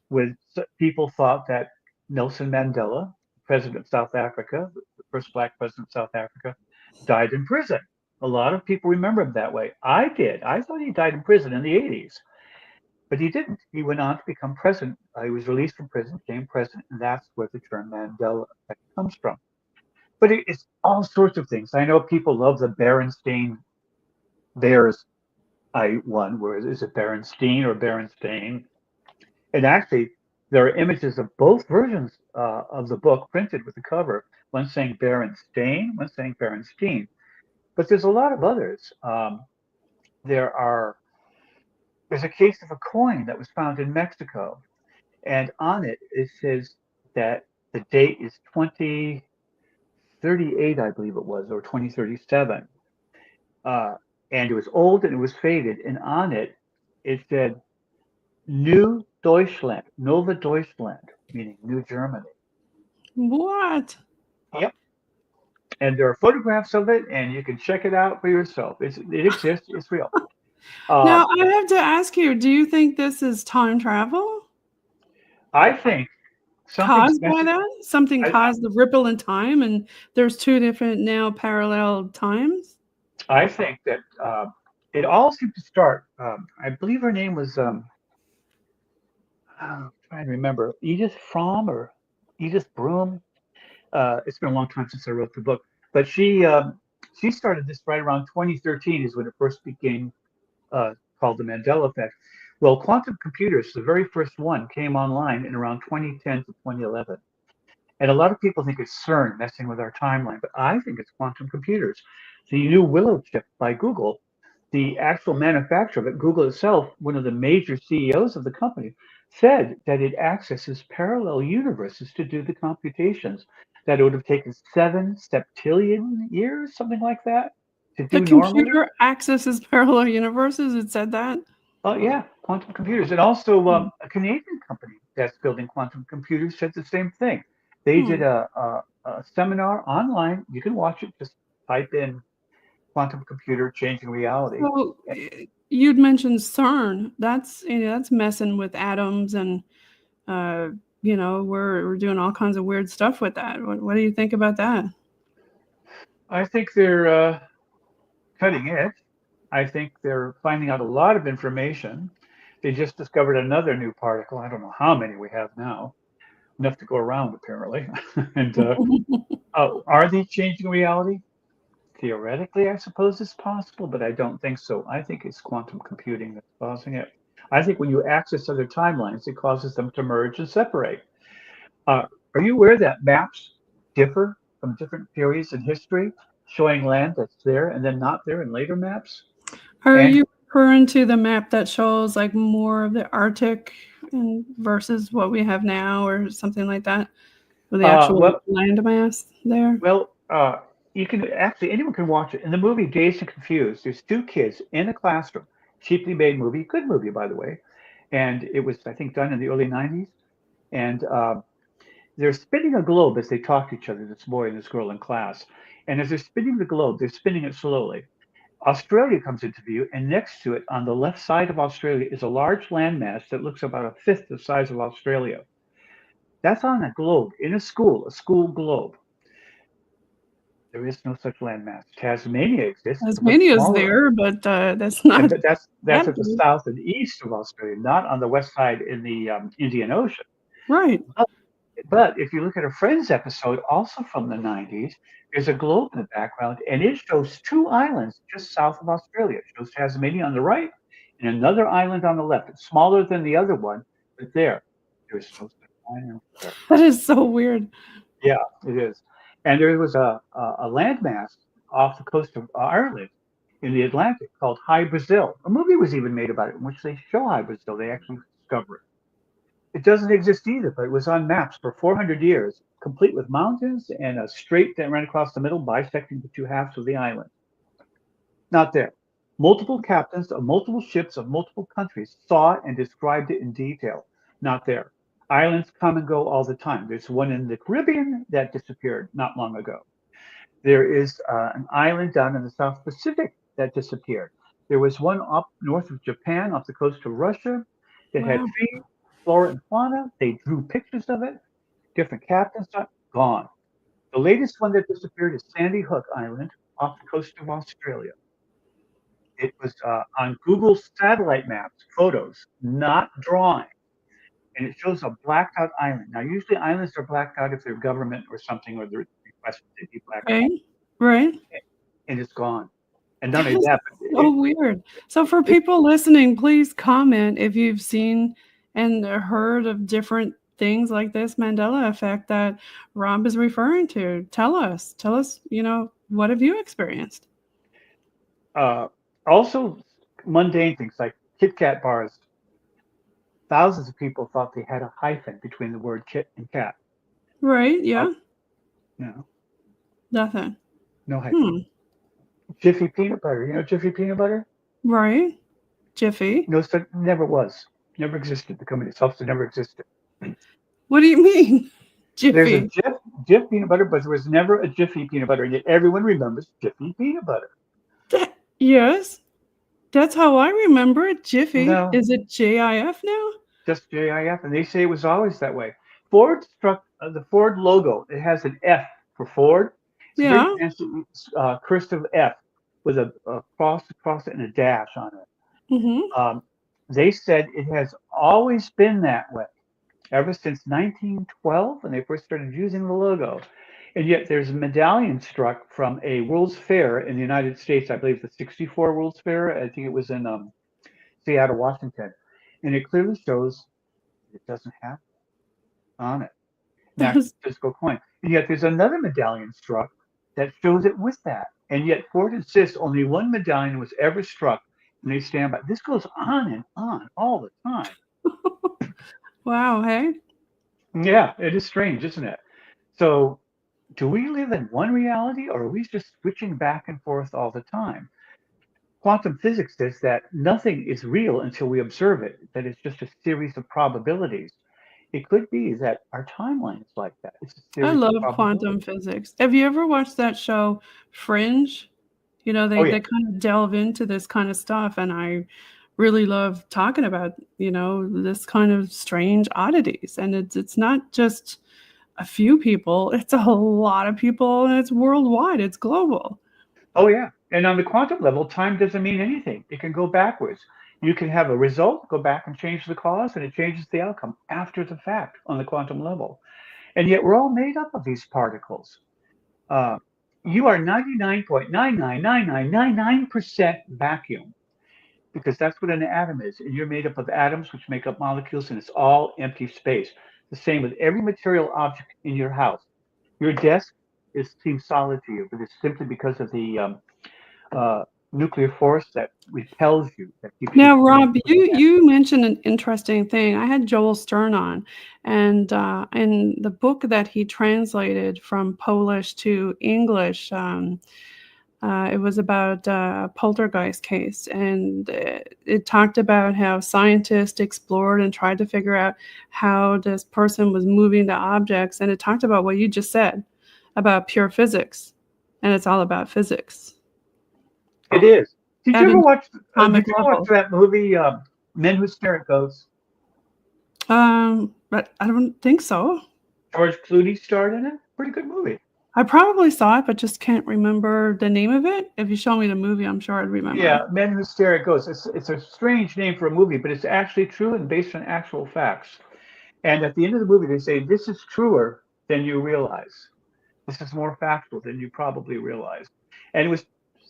with people thought that Nelson Mandela, president of South Africa, the first black president of South Africa, died in prison. A lot of people remember him that way. I did. I thought he died in prison in the 80s, but he didn't. He went on to become president. He was released from prison, became president, and that's where the term Mandela effect comes from. But it's all sorts of things. I know people love the Berenstain Bears I one, where is it Berenstein or Berenstain? And actually, there are images of both versions of the book printed with the cover. One saying Berenstain, one saying Berenstein. But there's a lot of others. There are there's a case of a coin that was found in Mexico, and on it it says that the date is 2038, I believe it was, or 2037. Uh, and it was old and it was faded, and on it it said New Deutschland, Nova Deutschland, meaning New Germany. What? Yep. And there are photographs of it, and you can check it out for yourself. It exists. It's real. Uh, Now I have to ask you, do you think this is time travel? I think. Something's caused by messing. that? Something I, caused the ripple in time, and there's two different now parallel times? I think that it all seemed to start. I believe her name was. I'm trying to remember Edith Fromm or Edith Broom. It's been a long time since I wrote the book, but she started this right around 2013 is when it first became called the Mandela Effect. Well, quantum computers, the very first one, came online in around 2010 to 2011. And a lot of people think it's CERN messing with our timeline, but I think it's quantum computers. The new Willow chip by Google, the actual manufacturer of it, Google itself, one of the major CEOs of the company, said that it accesses parallel universes to do the computations, that it would have taken 7 septillion years, something like that, to The do normally. computer accesses parallel universes. It said that. Oh, yeah, quantum computers. And also Hmm. a Canadian company that's building quantum computers said the same thing. They did Hmm. a seminar online. You can watch it. Just type in quantum computer changing reality. So you'd mentioned CERN. That's that's messing with atoms, and uh, we're doing all kinds of weird stuff with that. What do you think about that? I think they're cutting edge. I think they're finding out a lot of information. They just discovered another new particle. I don't know how many we have now, enough to go around apparently. And are they changing reality? Theoretically, I suppose it's possible, but I don't think so. I think it's quantum computing that's causing it. I think when you access other timelines, it causes them to merge and separate. Uh, are you aware that maps differ from different periods in history, showing land that's there and then not there in later maps? Are And you referring to the map that shows like more of the Arctic and versus what we have now, or something like that, with the uh, actual well, landmass there? well, you can actually anyone can watch it in the movie Dazed and Confused. There's two kids in a classroom, cheaply made movie, good movie by the way, and it was I think done in the early '90s. And they're spinning a globe as they talk to each other, this boy and this girl in class. And as they're spinning the globe, they're spinning it slowly. Australia comes into view, and next to it, on the left side of Australia, is a large landmass that looks about a fifth the size of Australia. That's on a globe in a school globe. There is no such landmass. Tasmania exists. It's a much Tasmania's smaller, there, but that's not and that's that at the big. south and east of Australia, not on the west side in the Indian Ocean. Right. But if you look at a Friends episode, also from the 90s, there's a globe in the background, and it shows two islands just south of Australia. It shows Tasmania on the right and another island on the left. It's smaller than the other one, but there is no such island there. That is so weird. Yeah, it is. And there was a landmass off the coast of Ireland in the Atlantic called High Brazil. A movie was even made about it in which they show High Brazil. They actually discover it. It doesn't exist either, but it was on maps for 400 years, complete with mountains and a strait that ran across the middle, bisecting the two halves of the island. Not there. Multiple captains of multiple ships of multiple countries saw it and described it in detail. Not there. Islands come and go all the time. There's one in the Caribbean that disappeared not long ago. There is an island down in the South Pacific that disappeared. There was one up north of Japan, off the coast of Russia, that had Wow. trees, flora and fauna. They drew pictures of it. Different captains, gone. The latest one that disappeared is Sandy Hook Island off the coast of Australia. It was on Google satellite maps, photos, not drawing, and it shows a blacked out island. Now, usually islands are blacked out if they're government or something, or they're requested to be blacked out, Right. Right. and it's gone. And not That only is that, but so weird. So for it people listening, please comment if you've seen and heard of different things like this Mandela effect that Rob is referring to. Tell us. Tell us, what have you experienced? uh, also mundane things like Kit Kat bars. Thousands of people thought they had a hyphen between the word kit and cat. Right. Uh, Yeah. no, Nothing. no hyphen. Hmm. Jiffy peanut butter. You know Jiffy peanut butter? Right. Jiffy. No, so never was. Never existed. The company itself never existed. What do you mean? There's a Jiffy. Jif peanut butter, but there was never a Jiffy peanut butter, and yet everyone remembers Jiffy peanut butter. Yes. That's how I remember it. Jiffy. No, Is it JIF now? just JIF, and they say it was always that way. Ford struck the Ford logo. It has an F for Ford. It's a very Yeah. fancy cursive F with a cross across it and a dash on it. Mm-hmm. Um, they said it has always been that way ever since 1912 when they first started using the logo. And yet there's a medallion struck from a World's Fair in the United States. I believe the 64 World's Fair. I think it was in Seattle, Washington. And it clearly shows it doesn't have on it an actual Those physical coin. And yet there's another medallion struck that shows it with that. And yet Ford insists only one medallion was ever struck, and they stand by. This goes on and on all the time. wow, hey. Yeah, it is strange, isn't it? So, do we live in one reality, or are we just switching back and forth all the time? Quantum physics says that nothing is real until we observe it, that it's just a series of probabilities. It could be that our timeline is like that. It's a I series of love quantum probabilities. physics. Have you ever watched that show Fringe? You know, Oh, they yeah. kind of delve into this kind of stuff, and I really love talking about, this kind of strange oddities. And it's not just a few people, it's a lot of people, and it's worldwide, it's global. Oh, yeah. And on the quantum level, time doesn't mean anything. It can go backwards. You can have a result, go back and change the cause, and it changes the outcome after the fact on the quantum level. And yet we're all made up of these particles. Uh, you are 99.999999% vacuum because that's what an atom is. And you're made up of atoms which make up molecules, and it's all empty space. The same with every material object in your house. Your desk seems solid to you, but it's simply because of the uh, nuclear force that repels you, that keeps you Now, from Rob, moving ahead. you mentioned an interesting thing. I had Joel Stern on, and in the book that he translated from Polish to English, it was about a poltergeist case, and it talked about how scientists explored and tried to figure out how this person was moving the objects, and it talked about what you just said about pure physics, and it's all about physics It is. Did you at ever an watch? atomic Did you ever watch level. that movie, Men Who Stare at Ghosts? But I don't think so. George Clooney starred in it. Pretty good movie. I probably saw it, but just can't remember the name of it. If you show me the movie, I'm sure I'd remember. Yeah, Men Who Stare at Ghosts. It's a strange name for a movie, but it's actually true and based on actual facts. And at the end of the movie, they say this is truer than you realize. This is more factual than you probably realize. And it was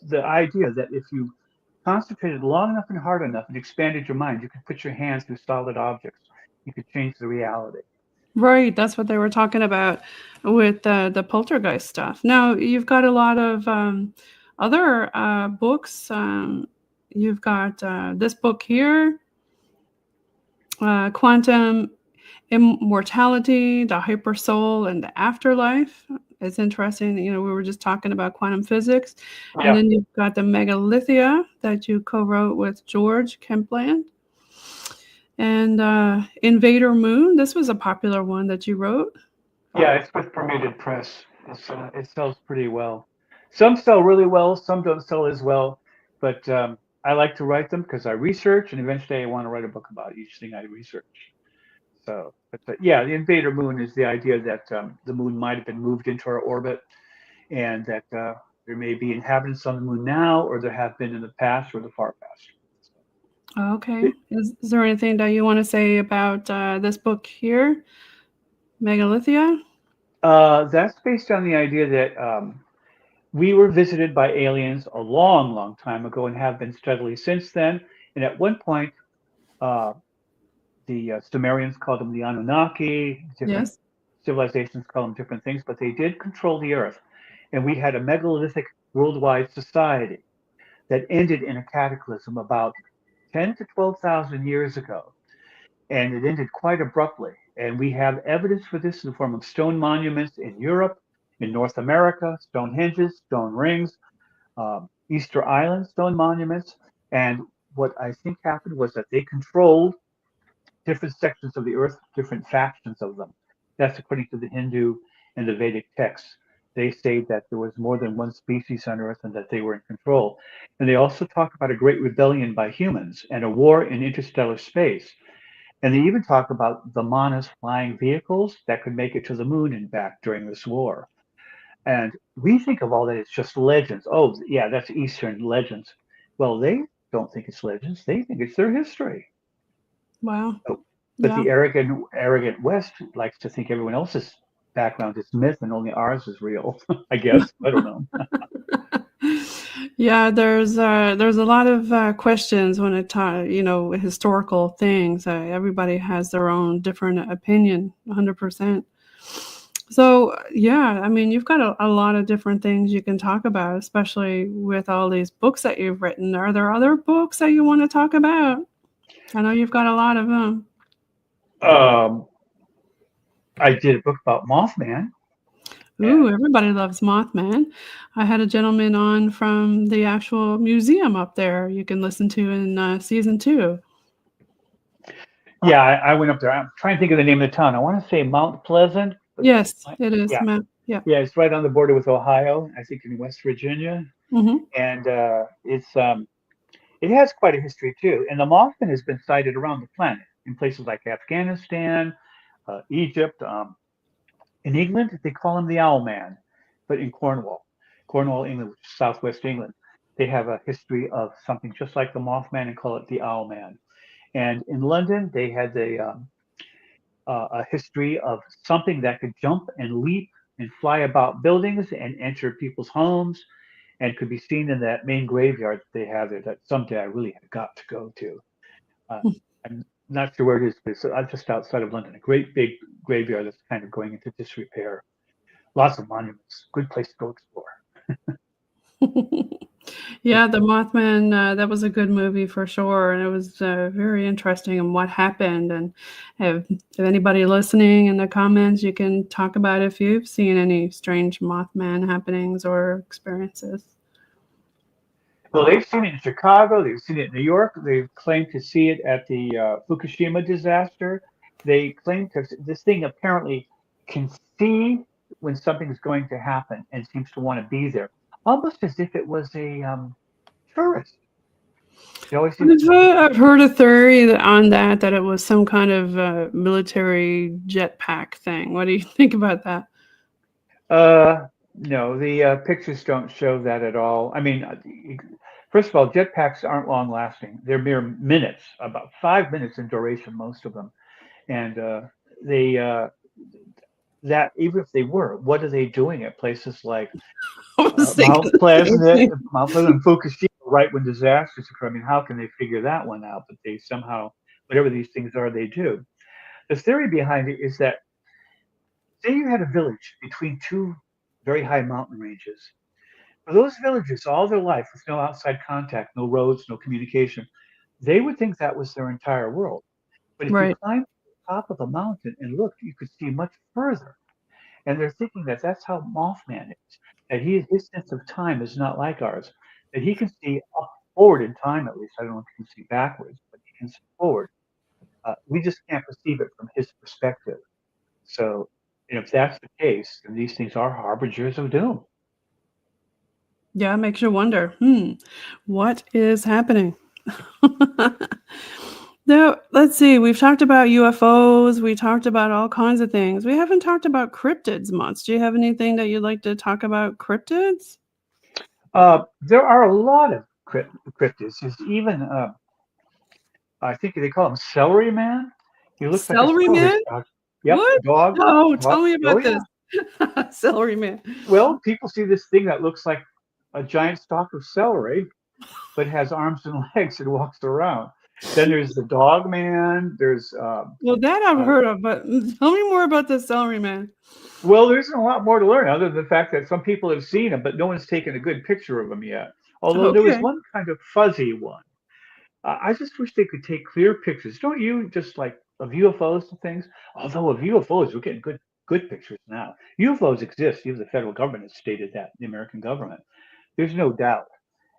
the idea that if you concentrated long enough and hard enough and expanded your mind, you could put your hands through solid objects. You could change the reality. Right, that's what they were talking about with the poltergeist stuff. Now, you've got a lot of other books. You've got this book here, Quantum Immortality, the Hyper Soul, and the Afterlife. It's interesting. You know, we were just talking about quantum physics. And Yeah, then you've got the Megalithia that you co-wrote with George Kempland. And Invader Moon, this was a popular one that you wrote. yeah, it's with Permitted Press. It sells pretty well. Some sell really well, some don't sell as well. But I like to write them because I research, and eventually I want to write a book about each thing I research. So, but yeah, the Invader Moon is the idea that the moon might have been moved into our orbit, and that there may be inhabitants on the moon now, or there have been in the past or the far past. Okay. Is there anything that you want to say about this book here, Megalithia? That's based on the idea that we were visited by aliens a long, long time ago and have been steadily since then. And at one point, uh, the Sumerians called them the Anunnaki, different Yes. civilizations call them different things, but they did control the earth. And we had a megalithic worldwide society that ended in a cataclysm about 10 to 12,000 years ago. And it ended quite abruptly. And we have evidence for this in the form of stone monuments in Europe, in North America, stone henges, stone rings, Easter Island stone monuments. And what I think happened was that they controlled different sections of the earth, different factions of them. That's according to the Hindu and the Vedic texts. They say that there was more than one species on earth and that they were in control. And they also talk about a great rebellion by humans and a war in interstellar space. And they even talk about the Manas flying vehicles that could make it to the moon and back during this war. And we think of all that as just legends. Oh, yeah, that's Eastern legends. Well, they don't think it's legends. They think it's their history. Wow. Oh, but Yeah. the arrogant West likes to think everyone else's background is myth and only ours is real. I guess I don't know. Yeah, there's a lot of questions when historical things. Everybody has their own different opinion, 100%. So yeah, I mean, you've got a lot of different things you can talk about, especially with all these books that you've written. Are there other books that you want to talk about? I know you've got a lot of them. Um, I did a book about Mothman. Ooh, everybody loves Mothman. I had a gentleman on from the actual museum up there you can listen to in season 2. Yeah, I went up there. I'm trying to think of the name of the town. I want to say Mount Pleasant, but Yes, it is, yeah, Matt. Yeah. yeah, it's right on the border with Ohio. I think in West Virginia, Mm-hmm. and it has quite a history too. And the Mothman has been sighted around the planet in places like Afghanistan, Egypt. In England, they call him the Owl Man, but in Cornwall, England, which is southwest England, they have a history of something just like the Mothman and call it the Owl Man. And in London, they had a history of something that could jump and leap and fly about buildings and enter people's homes and could be seen in that main graveyard that they have there that someday I really have got to go to. Uh, I'm not sure where it is, but it's just outside of London, a great big graveyard that's kind of going into disrepair. Lots of monuments. Good place to go explore. Yeah, the Mothman, that was a good movie for sure, and it was very interesting in what happened. And if anybody listening in the comments, you can talk about if you've seen any strange Mothman happenings or experiences. Well, they've seen it in Chicago. They've seen it in New York. They've claimed to see it at the Fukushima disaster. They claim to this thing apparently can see when something's going to happen and seems to want to be there, almost as if it was a tourist. You always see. I've heard a theory on that it was some kind of military jetpack thing. What do you think about that? No, the pictures don't show that at all. I mean, first of all, jetpacks aren't long lasting. They're mere minutes, about 5 minutes in duration, most of them. And they that even if they were, what are they doing at places like I was thinking Mount the same Pleasant, thing. Mount Pleasant, and Fukushima, right when disasters occur? I mean, how can they figure that one out? But they somehow, whatever these things are, they do. The theory behind it is that say you had a village between two very high mountain ranges. For those villages, all their life, with no outside contact, no roads, no communication, they would think that was their entire world. But if you Right. climbed to the top of a mountain and looked, you could see much further. And they're thinking that that's how Mothman is, that his sense of time is not like ours, that he can see up forward in time at least. I don't know if he can see backwards, but he can see forward. We just can't perceive it from his perspective. So, if that's the case, then these things are harbingers of doom. Yeah, it makes you wonder, what is happening? Now, let's see. We've talked about UFOs. We talked about all kinds of things. We haven't talked about cryptids much. Do you have anything that you'd like to talk about cryptids? There are a lot of cryptids. There's even, I think they call him Celery Man. He looks like a Celery celery man? stalk. Yep, What? dog. Oh, Dog. tell me Oh, about yeah. this. Celery man. Well, people see this thing that looks like a giant stalk of celery, but has arms and legs and walks around. Then there's the dog man. There's Well, that I've uh, heard of, but tell me more about the celery man. well, there isn't a lot more to learn other than the fact that some people have seen him, but no one's taken a good picture of him yet. Although there was Okay. one kind of fuzzy one. I just wish they could take clear pictures. Don't you? Just like of UFOs and things. Although of UFOs, we're getting good pictures now. UFOs exist. Even the federal government has stated that. The American government. There's no doubt.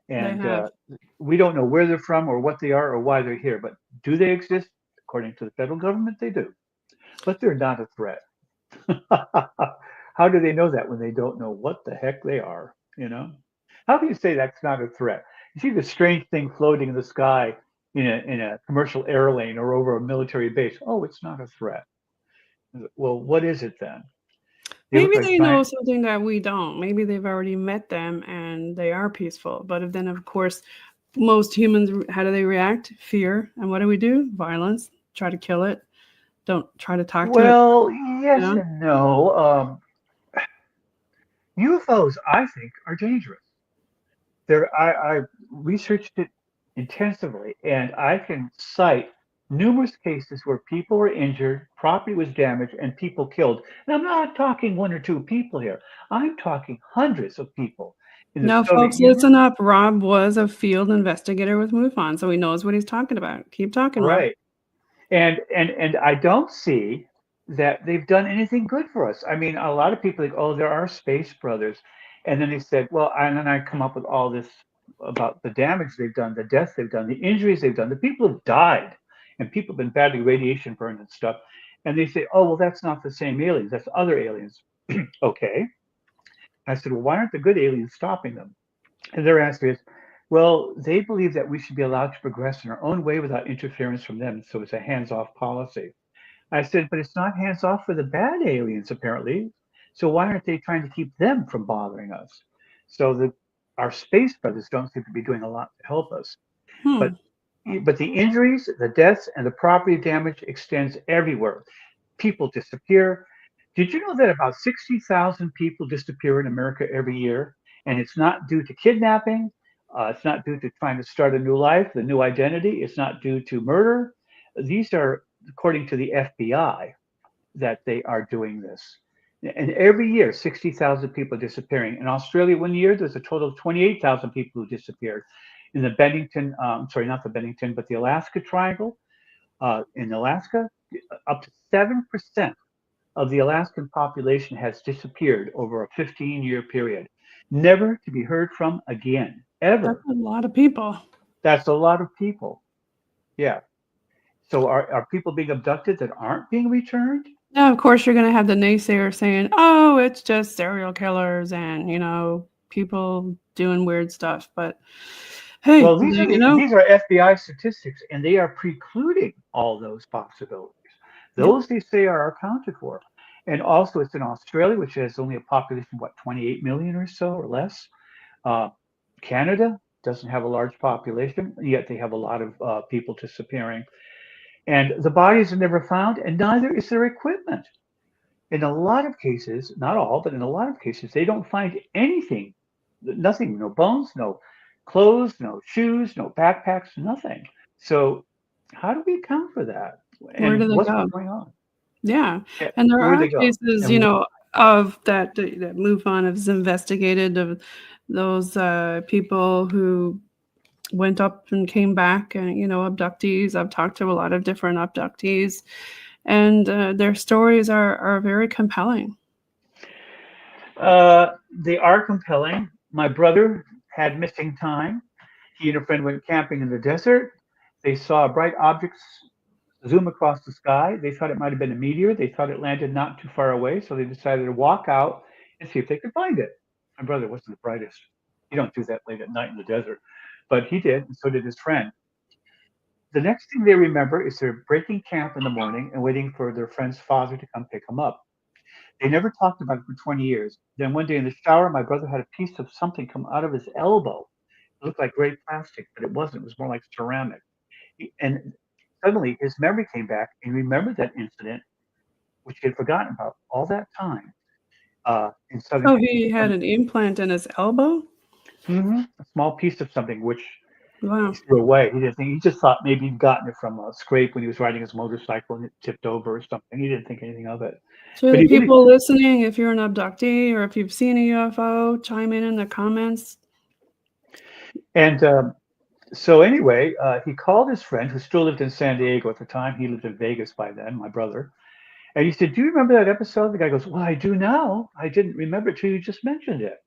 They And have. we don't know where they're from or what they are or why they're here. But do they exist? According to the federal government, they do. But they're not a threat. How do they know that when they don't know what the heck they are? How do you say that's not a threat? You see the strange thing floating in the sky in a commercial airlane or over a military base. Oh, it's not a threat. Well, what is it then? They look Maybe like they know giant. something that we don't. Maybe they've already met them and they are peaceful. But then, of course, most humans, how do they react? Fear. And what do? Violence. Try to kill it. Don't try to talk to it. Well, You yes know? and no. UFOs, I think, are dangerous. I researched it intensively, and I can cite numerous cases where people were injured, property was damaged, and people killed. And I'm not talking one or two people here. I'm talking hundreds of people in the Now, Soviet folks, Union. listen up. Rob was a field investigator with MUFON, so he knows what he's talking about. Keep talking, Rob. Right. And I don't see that they've done anything good for us. I mean, a lot of people think, oh, there are space brothers, and then they said, well, and then I come up with all this about the damage they've done, the deaths they've done, the injuries they've done, the people who've died, and people have been badly radiation burned and stuff, and they say, oh, well, that's not the same aliens, that's other aliens. Okay. I said, well, why aren't the good aliens stopping them? And their answer is, well, they believe that we should be allowed to progress in our own way without interference from them. So it's a hands off policy. I said, but it's not hands off for the bad aliens, apparently. So why aren't they trying to keep them from bothering us? So our space brothers don't seem to be doing a lot to help us. But Hmm. but the injuries, the deaths, and the property damage extends everywhere. People disappear. Did you know that about 60,000 people disappear in America every year? And it's not due to kidnapping. It's not due to trying to start a new life, the new identity. It's not due to murder. These are, according to the FBI, that they are doing this. And every year, 60,000 people disappearing. In Australia, one year, there's a total of 28,000 people who disappeared. In the Bennington, sorry, not the Bennington, but the Alaska Triangle, in Alaska, up to 7% of the Alaskan population has disappeared over a 15-year period, never to be heard from again, That's ever. a lot of people. That's a lot of people. Yeah. So are people being abducted that aren't being returned? Now, of course, you're going to have the naysayers saying, oh, it's just serial killers and, people doing weird stuff. But hey, Well, these are FBI statistics, and they are precluding all those possibilities. yep. Those they say are accounted for, and also it's in Australia, which has only a population what 28 million or so or less. Uh, Canada doesn't have a large population, yet they have a lot of people disappearing, and the bodies are never found, and neither is their equipment. In a lot of cases, not all, but in a lot of cases, they don't find anything, nothing, no bones, no clothes, no shoes, no backpacks, nothing. So, how do we account for that? Where do And they what's go? going on? Yeah. Yeah, And there where do are they go? cases, And of that MUFON has investigated of those people who went up and came back and, abductees. I've talked to a lot of different abductees, and their stories are very compelling. they are compelling. My brother had missing time. He and a friend went camping in the desert. They saw bright objects zoom across the sky. They thought it might have been a meteor. They thought it landed not too far away, so they decided to walk out and see if they could find it. My brother wasn't the brightest. You don't do that late at night in the desert, but he did, and so did his friend. The next thing they remember is they're breaking camp in the morning and waiting for their friend's father to come pick them up. They never talked about it for 20 years. Then one day in the shower, my brother had a piece of something come out of his elbow. It looked like gray plastic, but it wasn't. It was more like ceramic. And suddenly his memory came back and he remembered that incident, which he had forgotten about all that time in Southern So he had California. an implant in his elbow? A small piece of something which he Wow. threw away. He didn't think. He just thought maybe he'd gotten it from a scrape when he was riding his motorcycle and it tipped over or something. He didn't think anything of it. To But the he really people listening, if you're an abductee or if you've seen a UFO, chime in the comments. and so anyway, he called his friend who still lived in San Diego at the time. He lived in Vegas by then, my brother. And he said, "Do you remember that episode?" The guy goes, "Well, I do now. I didn't remember it till you just mentioned it."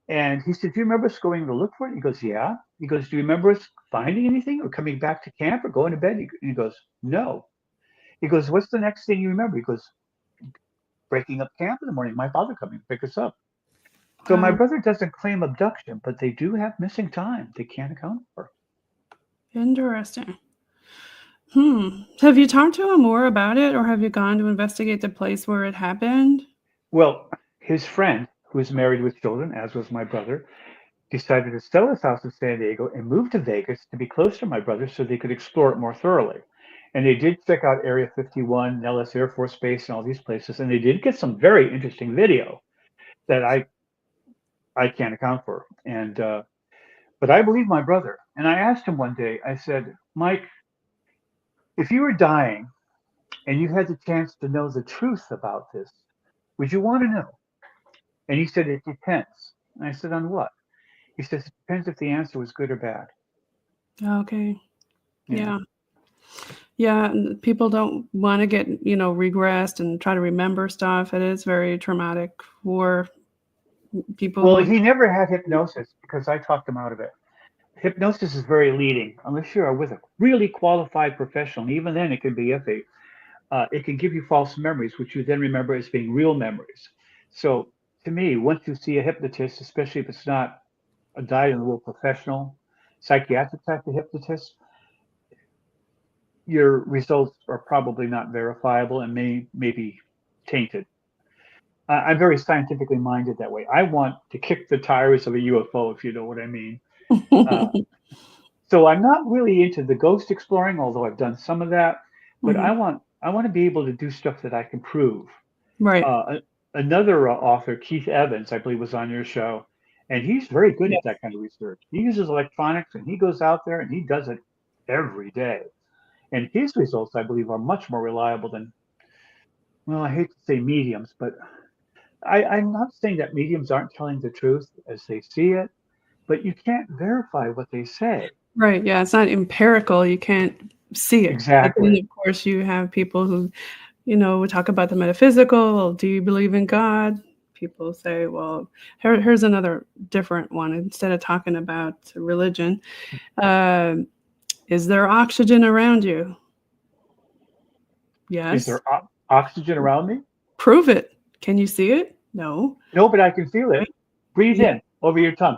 And he said, "Do you remember us going to look for it?" He goes, "Yeah." He goes, "Do you remember us finding anything or coming back to camp or going to bed?" He goes, "No." He goes, "What's the next thing you remember?" He goes, "Breaking up camp in the morning. My father coming to pick us up." So my Wow. brother doesn't claim abduction, but they do have missing time they can't account for. Interesting. Have you talked to him more about it, or have you gone to investigate the place where it happened? Well, his friend, who is married with children, as was my brother, decided to sell his house in San Diego and move to Vegas to be close to my brother so they could explore it more thoroughly. And they did check out Area 51, Nellis Air Force Base, and all these places, and they did get some very interesting video that I can't account for. And but I believe my brother. And I asked him one day. I said, Mike, if you were dying and you had the chance to know the truth about this, would you want to know? And he said, it depends. And I said, on what? He says, it depends if the answer was good or bad. Okay. Yeah. Yeah. Yeah. People don't want to get, regressed and try to remember stuff. It is very traumatic for people Well, who. he never had hypnosis because I talked him out of it. Hypnosis is very leading, unless you're with a really qualified professional. And even then, it can be iffy. It can give you false memories, which you then remember as being real memories. So, to me, once you see a hypnotist, especially if it's not a dyed-in-the-wool professional, psychiatric type of hypnotist, your results are probably not verifiable and may be tainted. I'm very scientifically minded that way. I want to kick the tires of a UFO, if you know what I mean. Uh, so I'm not really into the ghost exploring, although I've done some of that. But Mhm. I want to be able to do stuff that I can prove. Right. Another author, Keith Evans, I believe, was on your show, and he's very good Yeah. at that kind of research. He uses electronics and he goes out there and he does it every day. And his results, I believe, are much more reliable than, well, I hate to say mediums, but I'm not saying that mediums aren't telling the truth as they see it, but you can't verify what they say. Right. Yeah. It's not empirical. You can't see it. But then, Exactly. of course, you have people who, we talk about the metaphysical. Well, do you believe in God? People say, well, here's another different one. Instead of talking about religion, uh, is there oxygen around you? Is Yes. there oxygen around me? Prove it. Can you see it? No. No, but I can feel it. Right? Breathe Yeah. in over your tongue.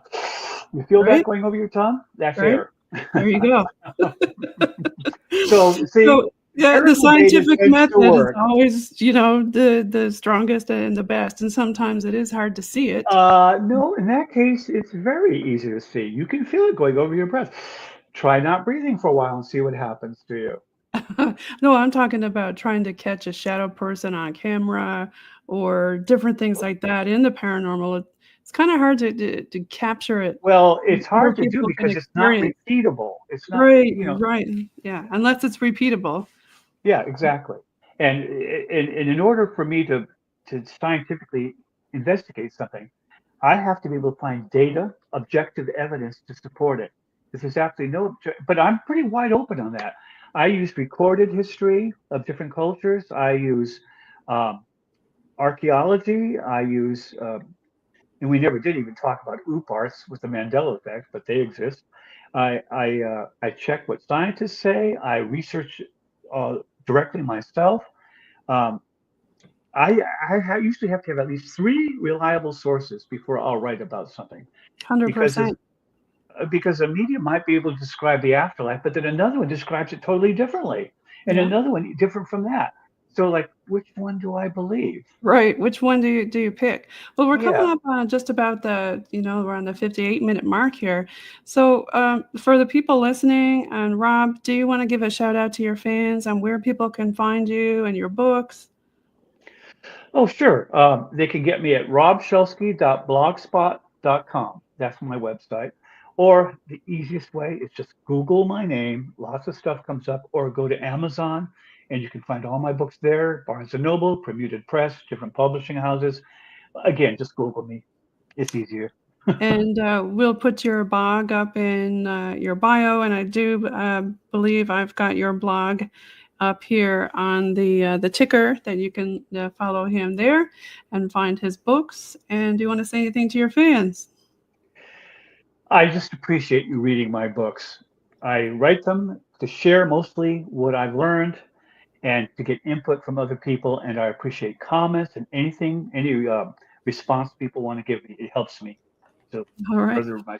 You feel that Right. going over your tongue? That's Right. air. There you go. So, see, So, yeah, the medical data scientific tends to method is work. always, the strongest and the best, and sometimes it is hard to see it. No, in that case, it's very easy to see. You can feel it going over your breath. Try not breathing for a while and see what happens to you. No, I'm talking about trying to catch a shadow person on camera or different things like that in the paranormal. It's kinda hard to capture it Well, it's where hard to do people can because it's not experience. repeatable. It's not, Right, right, yeah, unless it's repeatable. yeah, exactly. And in order for me to scientifically investigate something, I have to be able to find data, objective evidence to support it. There's absolutely no, but I'm pretty wide open on that. I use recorded history of different cultures. I use um, archaeology. I use, and we never did even talk about UPARs with the Mandela Effect, but they exist. I check what scientists say. I research uh, directly myself. Um, I usually have to have at least three reliable sources before I'll write about something because 100%. because a medium might be able to describe the afterlife, but then another one describes it totally differently, and Yeah. another one different from that. So, like, which one do I believe? Right. Which one do you pick? Well, we're coming Yeah. up on just about we're on the 58-minute mark here. So, for the people listening, and Rob, do you want to give a shout out to your fans on where people can find you and your books? Oh, sure. They can get me at robshelsky.blogspot.com. That's my website. Or the easiest way is just Google my name. Lots of stuff comes up. Or go to Amazon, and you can find all my books there. Barnes and Noble, Permuted Press, different publishing houses. Again, just Google me. It's easier. And we'll put your blog up in your bio. And I do believe I've got your blog up here on the ticker that you can follow him there and find his books. And do you want to say anything to your fans? I just appreciate you reading my books. I write them to share mostly what I've learned and to get input from other people. And I appreciate comments and any response people want to give me. It helps me to All right. further my.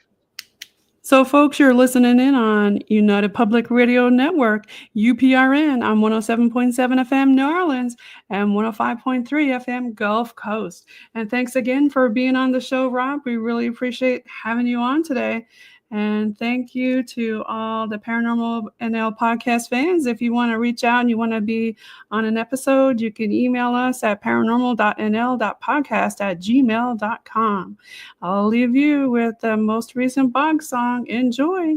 So, folks, you're listening in on United Public Radio Network, UPRN, on 107.7 FM New Orleans and 105.3 FM Gulf Coast. And thanks again for being on the show, Rob. We really appreciate having you on today. And thank you to all the Paranormal NL podcast fans. If you want to reach out and you want to be on an episode, you can email us at paranormal.nl.podcast@gmail.com. I'll leave you with the most recent Bog song. Enjoy.